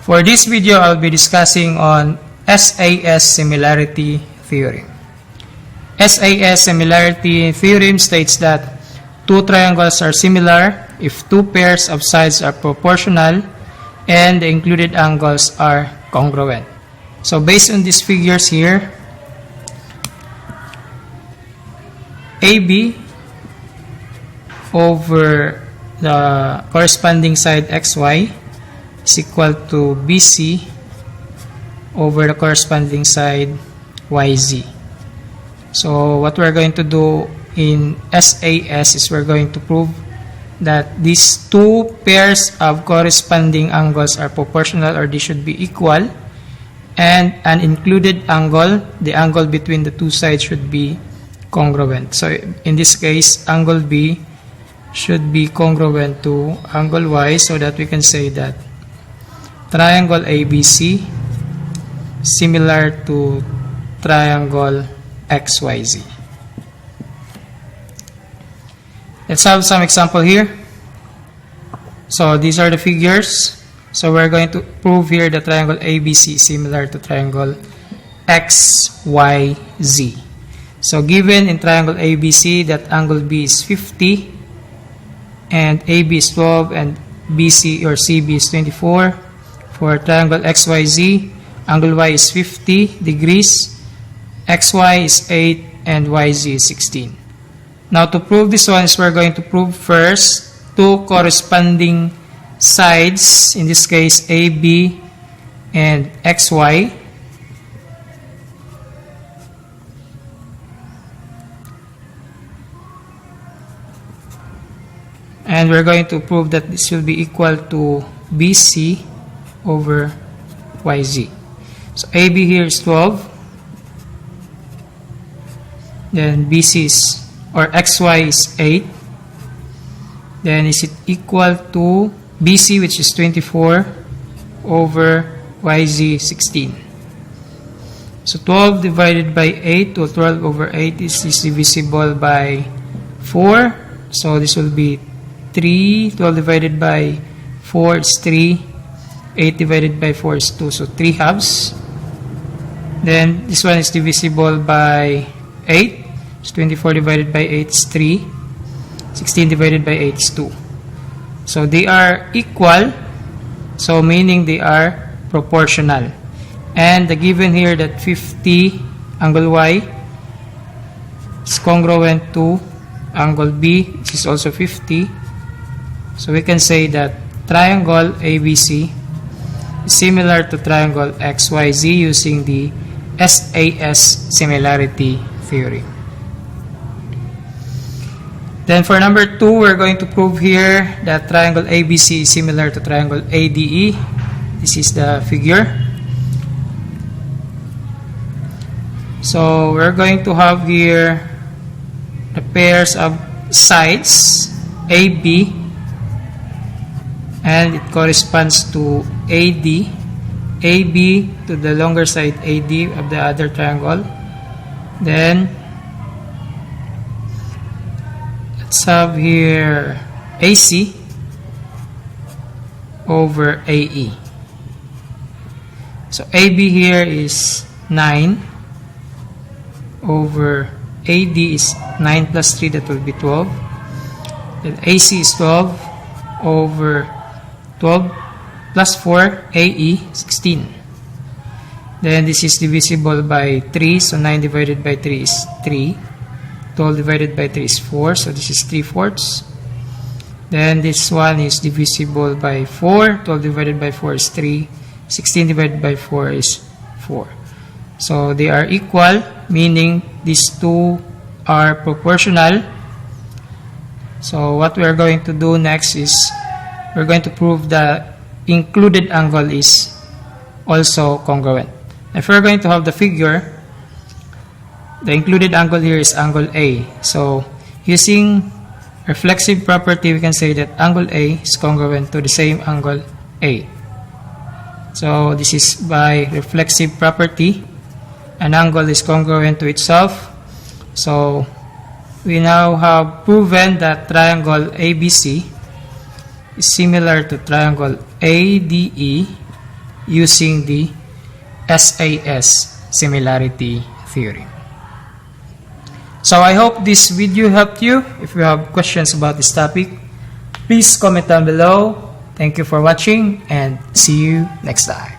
For this video, I'll be discussing on SAS Similarity Theorem. SAS Similarity Theorem states that two triangles are similar if two pairs of sides are proportional and the included angles are congruent. So based on these figures here, AB over the corresponding side XY is equal to BC over the corresponding side YZ. So what we're going to do in SAS is we're going to prove that these two pairs of corresponding angles are proportional, or they should be equal, and an included angle, the angle between the two sides, should be congruent. So in this case, angle B should be congruent to angle Y, so that we can say that triangle ABC similar to triangle XYZ. Let's have some example here. So these are the figures. So we're going to prove here that triangle ABC is similar to triangle XYZ. So given in triangle ABC that angle B is 50 and AB is 12 and BC or CB is 24. For triangle XYZ, angle Y is 50 degrees, XY is 8 and YZ is 16. Now to prove this one, we're going to prove first two corresponding sides, in this case AB and XY. And we're going to prove that this will be equal to BC over YZ. So AB here is 12. Then BC is, or XY is 8. Then is it equal to BC, which is 24, over YZ 16. So 12 divided by 8, or 12 over 8 is divisible by 4. So this will be 3. 12 divided by 4 is 3. 8 divided by 4 is 2. So 3 halves. Then this one is divisible by 8. So 24 divided by 8 is 3. 16 divided by 8 is 2. So they are equal. So meaning they are proportional. And the given here that 50 angle Y is congruent to angle B, which is also 50. So we can say that triangle ABC is similar to triangle XYZ using the SAS Similarity Theorem. Then for number 2, we're going to prove here that triangle ABC is similar to triangle ADE. This is the figure. So we're going to have here the pairs of sides AB, and it corresponds to AD, AB to the longer side AD of the other triangle. Then let's have here AC over AE. So AB here is 9 over AD is 9 plus 3, that will be 12. Then AC is 12 over 12 plus 4, AE 16. Then this is divisible by 3, so 9 divided by 3 is 3. 12 divided by 3 is 4, so this is 3/4. Then this one is divisible by 4. 12 divided by 4 is 3. 16 divided by 4 is 4. So they are equal, meaning these two are proportional. So what we are going to do next is we're going to prove the included angle is also congruent. If we're going to have the figure, the included angle here is angle A. So using reflexive property, we can say that angle A is congruent to the same angle A. So this is by reflexive property. An angle is congruent to itself. So we now have proven that triangle ABC is similar to triangle ADE using the SAS Similarity Theorem. So I hope this video helped you. If you have questions about this topic, please comment down below. Thank you for watching and see you next time.